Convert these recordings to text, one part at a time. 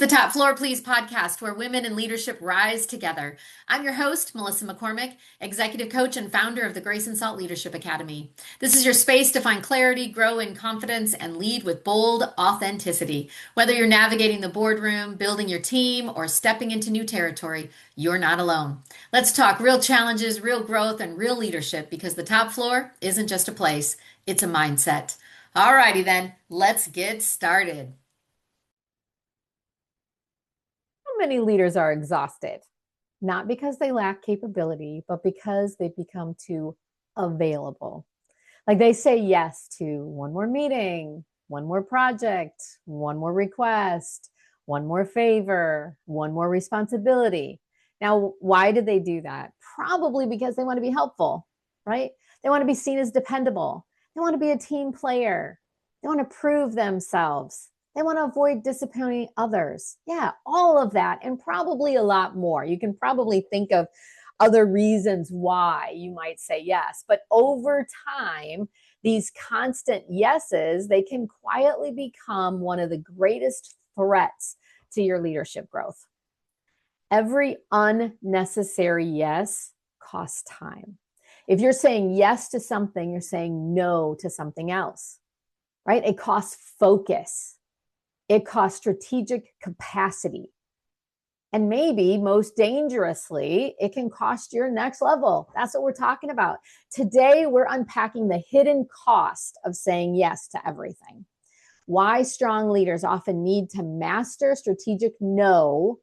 The Top Floor Please podcast, where women in leadership rise together. I'm your host, Melissa McCormick, executive coach and founder of the Grace and Salt Leadership Academy. This is your space to find clarity, grow in confidence, and lead with bold authenticity. Whether you're navigating the boardroom, building your team, or stepping into new territory, you're not alone. Let's talk real challenges, real growth, and real leadership because the top floor isn't just a place, it's a mindset. Alrighty then, let's get started. Many leaders are exhausted, not because they lack capability, but because they've become too available. Like they say yes to one more meeting, one more project, one more request, one more favor, one more responsibility. Now, why did they do that? Probably because they want to be helpful, right? They want to be seen as dependable. They want to be a team player. They want to prove themselves. They want to avoid disappointing others. Yeah, all of that and probably a lot more. You can probably think of other reasons why you might say yes. But over time, these constant yeses, they can quietly become one of the greatest threats to your leadership growth. Every unnecessary yes costs time. If you're saying yes to something, you're saying no to something else, right? It costs focus. It costs strategic capacity. And maybe most dangerously, it can cost your next level. That's what we're talking about. Today, we're unpacking the hidden cost of saying yes to everything. Why strong leaders often need to master strategic no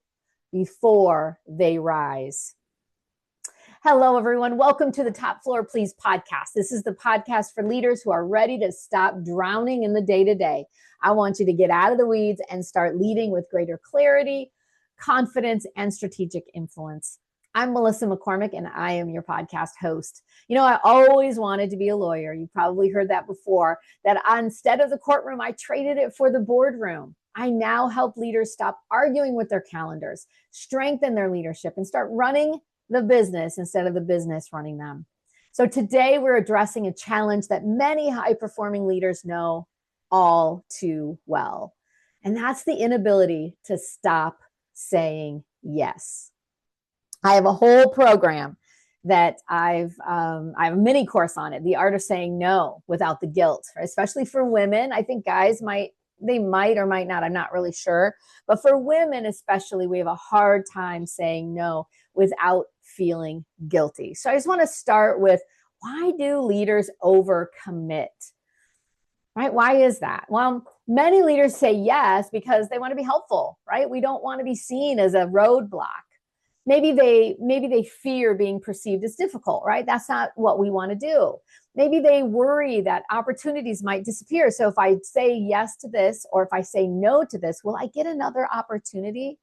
before they rise. Hello, everyone. Welcome to the Top Floor Please podcast. This is the podcast for leaders who are ready to stop drowning in the day-to-day. I want you to get out of the weeds and start leading with greater clarity, confidence, and strategic influence. I'm Melissa McCormick, and I am your podcast host. You know, I always wanted to be a lawyer. You probably heard that before, that instead of the courtroom, I traded it for the boardroom. I now help leaders stop arguing with their calendars, strengthen their leadership, and start running the business instead of the business running them. So today we're addressing a challenge that many high-performing leaders know all too well. And that's the inability to stop saying yes. I have a whole program that I have a mini course on it, the art of saying no without the guilt, especially for women. I think guys might or might not, I'm not really sure. But for women especially, we have a hard time saying no without feeling guilty. So I just want to start with, why do leaders overcommit? Right? Why is that? Well, many leaders say yes because they want to be helpful, right? We don't want to be seen as a roadblock. Maybe they fear being perceived as difficult, right? That's not what we want to do. Maybe they worry that opportunities might disappear. So if I say yes to this, or if I say no to this, will I get another opportunity?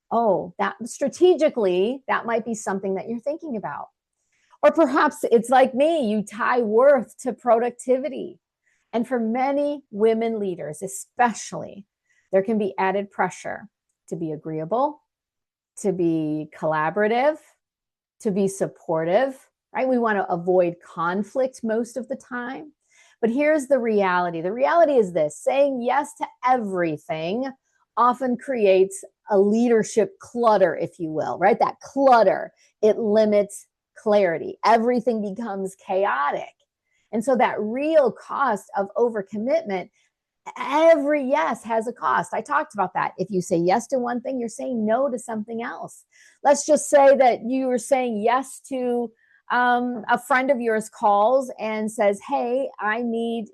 Oh, that strategically, that might be something that you're thinking about. Or perhaps it's like me, you tie worth to productivity. And for many women leaders, especially, there can be added pressure to be agreeable, to be collaborative, to be supportive, right? We want to avoid conflict most of the time. But here's the reality. The reality is this: saying yes to everything often creates a leadership clutter, if you will, right? That clutter, it limits clarity. Everything becomes chaotic. And so that real cost of overcommitment, every yes has a cost. I talked about that. If you say yes to one thing, you're saying no to something else. Let's just say that you were saying yes to a friend of yours calls and says, hey, I need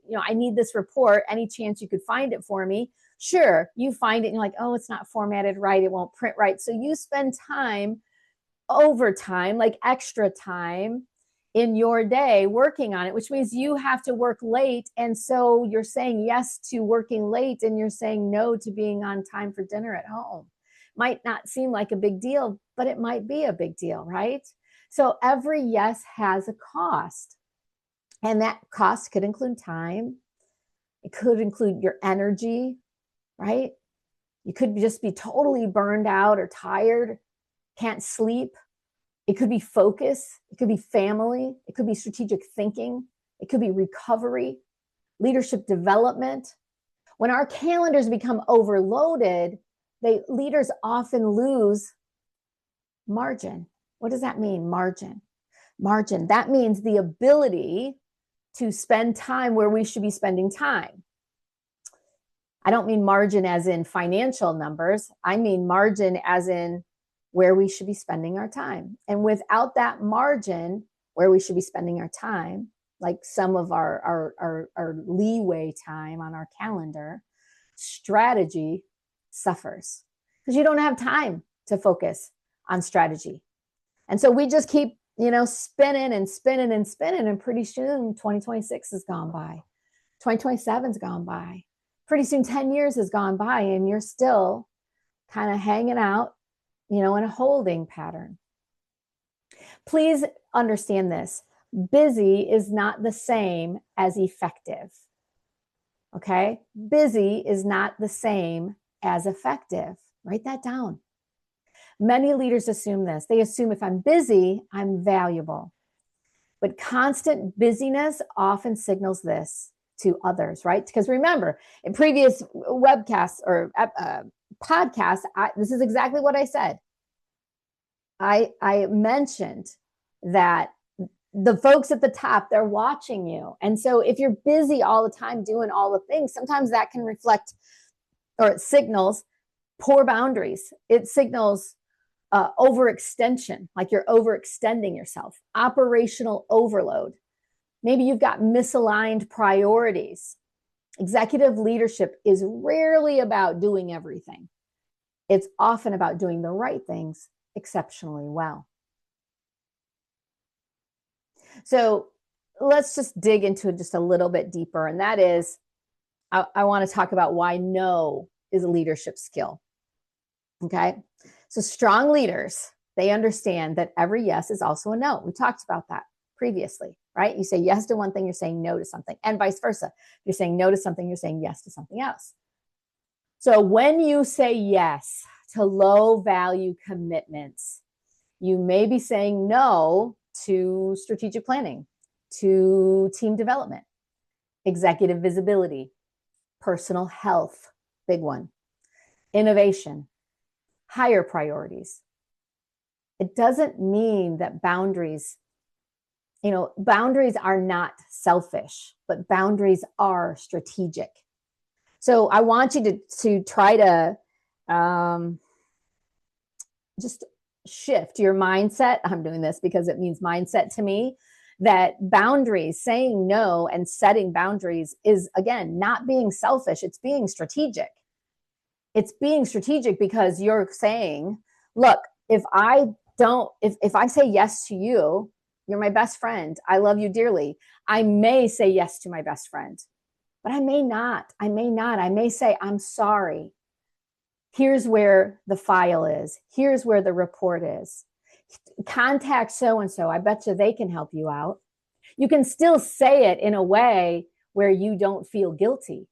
this report. Any chance you could find it for me? Sure, you find it and you're like, oh, it's not formatted right. It won't print right. So you spend time, overtime, like extra time in your day working on it, which means you have to work late. And so you're saying yes to working late and you're saying no to being on time for dinner at home. Might not seem like a big deal, but it might be a big deal, right? So every yes has a cost. And that cost could include time. It could include your energy, right? You could just be totally burned out or tired, can't sleep. It could be focus. It could be family. It could be strategic thinking. It could be recovery, leadership development. When our calendars become overloaded, Leaders often lose margin. What does that mean? Margin. That means the ability to spend time where we should be spending time. I don't mean margin as in financial numbers. I mean margin as in where we should be spending our time. And without that margin, where we should be spending our time, like some of our leeway time on our calendar, strategy suffers because you don't have time to focus on strategy. And so we just keep, spinning and spinning and spinning. And pretty soon 2026 has gone by. 2027's gone by. Pretty soon 10 years has gone by and you're still kind of hanging out, in a holding pattern. Please understand this. Busy is not the same as effective. Okay? Busy is not the same as effective. Write that down. Many leaders assume this. They assume if I'm busy, I'm valuable. But constant busyness often signals this to others, right? Because remember, in previous webcasts or podcasts, this is exactly what I said. I mentioned that the folks at the top, they're watching you. And so if you're busy all the time doing all the things, sometimes that can reflect or it signals poor boundaries. It signals overextension, like you're overextending yourself, operational overload. Maybe you've got misaligned priorities. Executive leadership is rarely about doing everything. It's often about doing the right things exceptionally well. So let's just dig into it just a little bit deeper. And that is, I want to talk about why no is a leadership skill. Okay. So strong leaders, they understand that every yes is also a no. We talked about that previously, right? You say yes to one thing, you're saying no to something, and vice versa. You're saying no to something, you're saying yes to something else. So when you say yes to low value commitments, you may be saying no to strategic planning, to team development, executive visibility, personal health, big one, innovation, higher priorities. It doesn't mean that boundaries are not selfish, but boundaries are strategic. So I want you to try to just shift your mindset. I'm doing this because it means mindset to me, that boundaries, saying no and setting boundaries is, again, not being selfish. It's being strategic. It's being strategic because you're saying, look, if I say yes to you, you're my best friend. I love you dearly. I may say yes to my best friend, but I may not. I may say, I'm sorry. Here's where the file is. Here's where the report is. Contact so-and-so. I bet you they can help you out. You can still say it in a way where you don't feel guilty.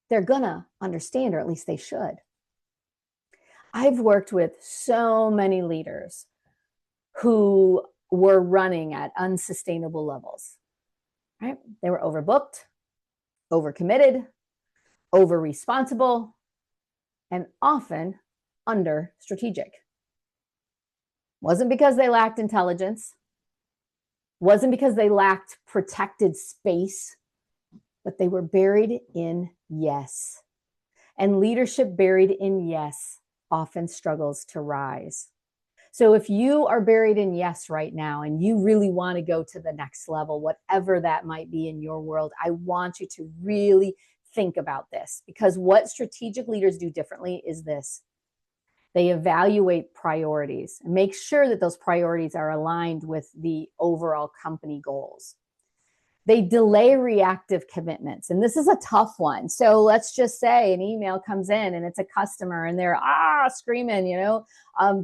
They're gonna understand, or at least they should. I've worked with so many leaders who were running at unsustainable levels, right? They were overbooked, overcommitted, over-responsible, and often under-strategic. Wasn't because they lacked intelligence, wasn't because they lacked protected space, but they were buried in yes. And leadership buried in yes often struggles to rise. So if you are buried in yes right now and you really want to go to the next level, whatever that might be in your world, I want you to really think about this, because what strategic leaders do differently is this. They evaluate priorities and make sure that those priorities are aligned with the overall company goals. They delay reactive commitments. And this is a tough one. So let's just say an email comes in and it's a customer and they're screaming,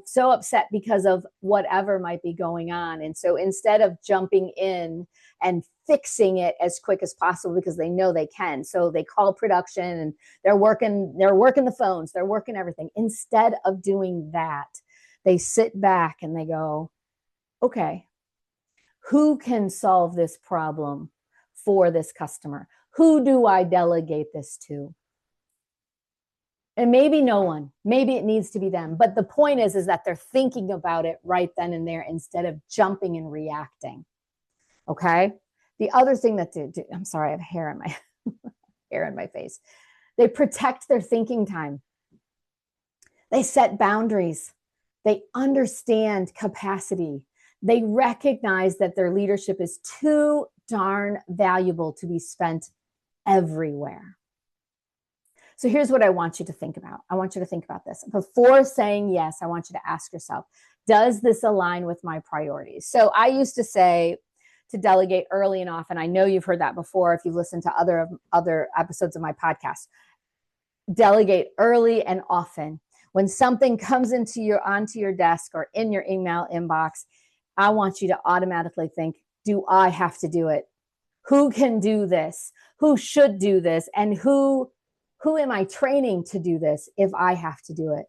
so upset because of whatever might be going on. And so instead of jumping in and fixing it as quick as possible, because they know they can, so they call production and they're working the phones, they're working everything. Instead of doing that, they sit back and they go, okay, who can solve this problem for this customer? Who do I delegate this to? And maybe no one, maybe it needs to be them. But the point is that they're thinking about it right then and there instead of jumping and reacting. Okay. The other thing that I'm sorry, I have hair in my hair in my face. They protect their thinking time. They set boundaries. They understand capacity. They recognize that their leadership is too darn valuable to be spent everywhere. So here's what I want you to think about. I want you to think about this. Before saying yes, I want you to ask yourself, does this align with my priorities? So I used to say to delegate early and often. I know you've heard that before if you've listened to other episodes of my podcast. Delegate early and often. When something comes onto your desk or in your email inbox, I want you to automatically think, do I have to do it? Who can do this? Who should do this? And who am I training to do this if I have to do it?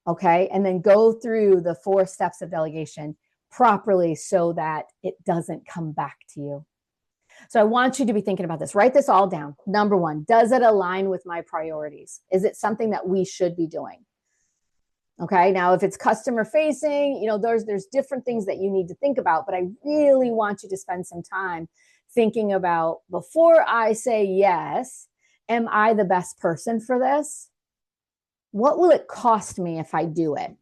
Okay. And then go through the 4 steps of delegation properly so that it doesn't come back to you. So I want you to be thinking about this. Write this all down. Number 1, does it align with my priorities? Is it something that we should be doing? Okay. Now, if it's customer facing, there's different things that you need to think about, but I really want you to spend some time thinking about, before I say yes, am I the best person for this? What will it cost me if I do it?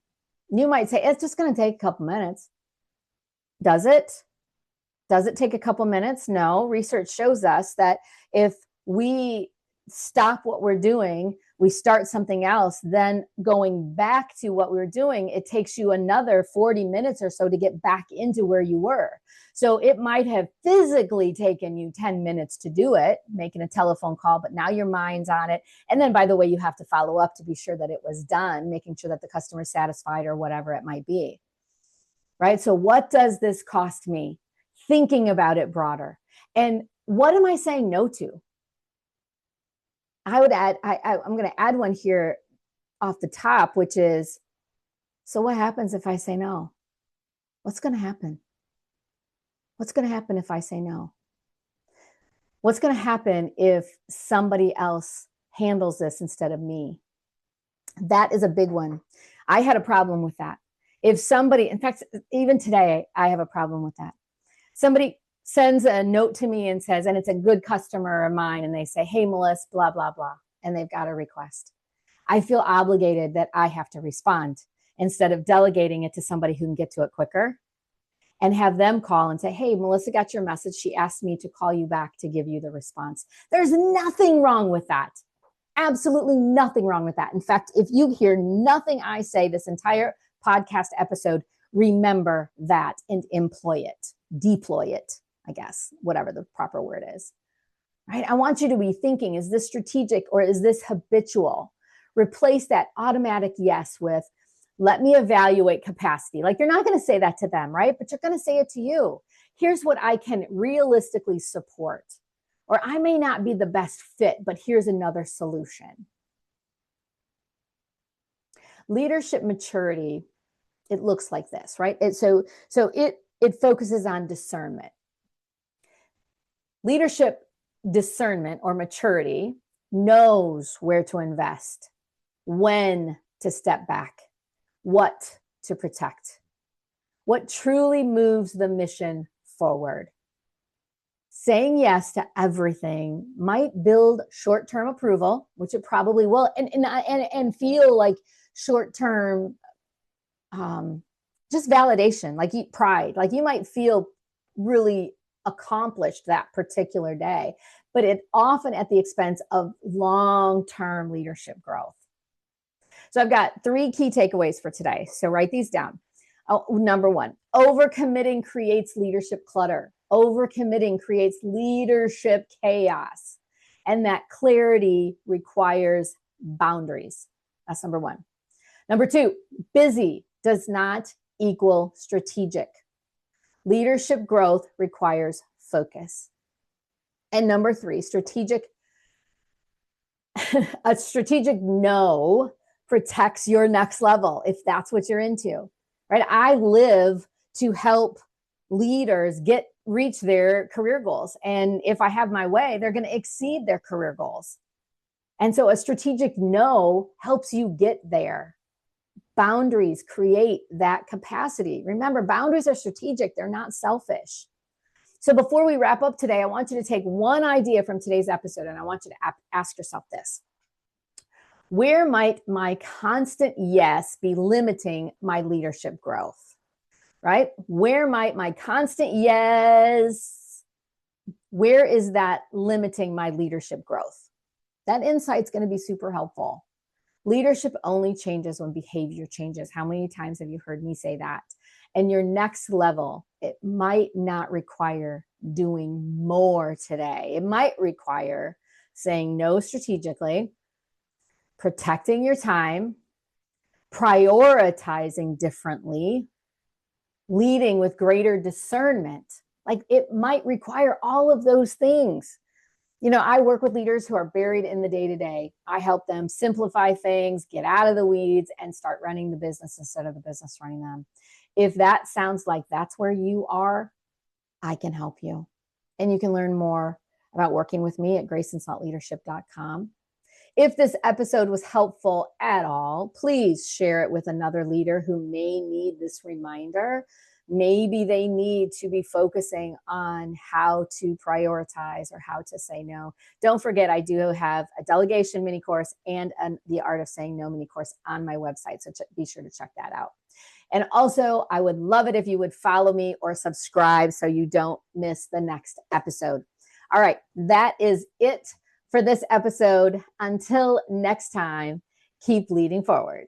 You might say, it's just going to take a couple minutes. Does it? Does it take a couple minutes? No. Research shows us that if we stop what we're doing, we start something else, then going back to what we're doing, it takes you another 40 minutes or so to get back into where you were. So it might have physically taken you 10 minutes to do it, making a telephone call, but now your mind's on it. And then, by the way, you have to follow up to be sure that it was done, making sure that the customer's satisfied or whatever it might be. Right? So what does this cost me? Thinking about it broader. And what am I saying no to? I would add, I'm going to add one here off the top, which is, so what happens if I say no? What's going to happen? What's going to happen if I say no? What's going to happen if somebody else handles this instead of me? That is a big one. I had a problem with that. If somebody, in fact, even today, I have a problem with that. Somebody sends a note to me and says, and it's a good customer of mine, and they say, hey, Melissa, blah, blah, blah, and they've got a request. I feel obligated that I have to respond instead of delegating it to somebody who can get to it quicker and have them call and say, hey, Melissa got your message. She asked me to call you back to give you the response. There's nothing wrong with that. Absolutely nothing wrong with that. In fact, if you hear nothing I say this entire podcast episode, remember that and employ it, deploy it, I guess, whatever the proper word is, right? I want you to be thinking, is this strategic or is this habitual? Replace that automatic yes with, let me evaluate capacity. Like, you're not going to say that to them, right? But you're going to say it to you. Here's what I can realistically support. Or I may not be the best fit, but here's another solution. Leadership maturity, it looks like this, right? It focuses on discernment. Leadership discernment or maturity knows where to invest, when to step back, what to protect, what truly moves the mission forward. Saying yes to everything might build short-term approval, which it probably will, and feel like short-term just validation, like pride, like you might feel really accomplished that particular day, but it often at the expense of long-term leadership growth. So I've got 3 key takeaways for today. So write these down. Number 1, overcommitting creates leadership clutter. Overcommitting creates leadership chaos. And that clarity requires boundaries. That's number 1. Number 2, busy does not equal strategic. Leadership growth requires focus. And number 3, a strategic no protects your next level if that's what you're into, right? I live to help leaders reach their career goals. And if I have my way, they're going to exceed their career goals. And so a strategic no helps you get there. Boundaries create that capacity. Remember, boundaries are strategic, they're not selfish. So before we wrap up today, I want you to take one idea from today's episode and I want you to ask yourself this. Where might my constant yes be limiting my leadership growth? Right? Where might my constant yes, where is that limiting my leadership growth? That insight's going to be super helpful. Leadership only changes when behavior changes. How many times have you heard me say that? And your next level, it might not require doing more today. It might require saying no strategically, protecting your time, prioritizing differently, leading with greater discernment. Like it might require all of those things. You know, I work with leaders who are buried in the day to day. I help them simplify things, get out of the weeds, and start running the business instead of the business running them. If that sounds like that's where you are, I can help you. And you can learn more about working with me at graceandsaltleadership.com. If this episode was helpful at all, please share it with another leader who may need this reminder. Maybe they need to be focusing on how to prioritize or how to say no. Don't forget, I do have a delegation mini course and the Art of Saying No mini course on my website. So be sure to check that out. And also, I would love it if you would follow me or subscribe so you don't miss the next episode. All right, that is it for this episode. Until next time, keep leading forward.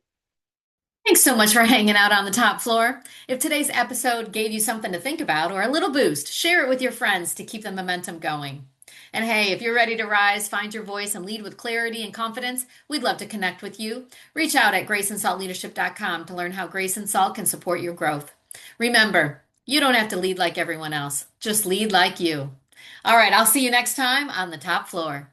Thanks so much for hanging out on the top floor. If today's episode gave you something to think about or a little boost, share it with your friends to keep the momentum going. And hey, if you're ready to rise, find your voice, and lead with clarity and confidence, we'd love to connect with you. Reach out at graceandsaltleadership.com to learn how Grace and Salt can support your growth. Remember, you don't have to lead like everyone else, just lead like you. All right, I'll see you next time on the top floor.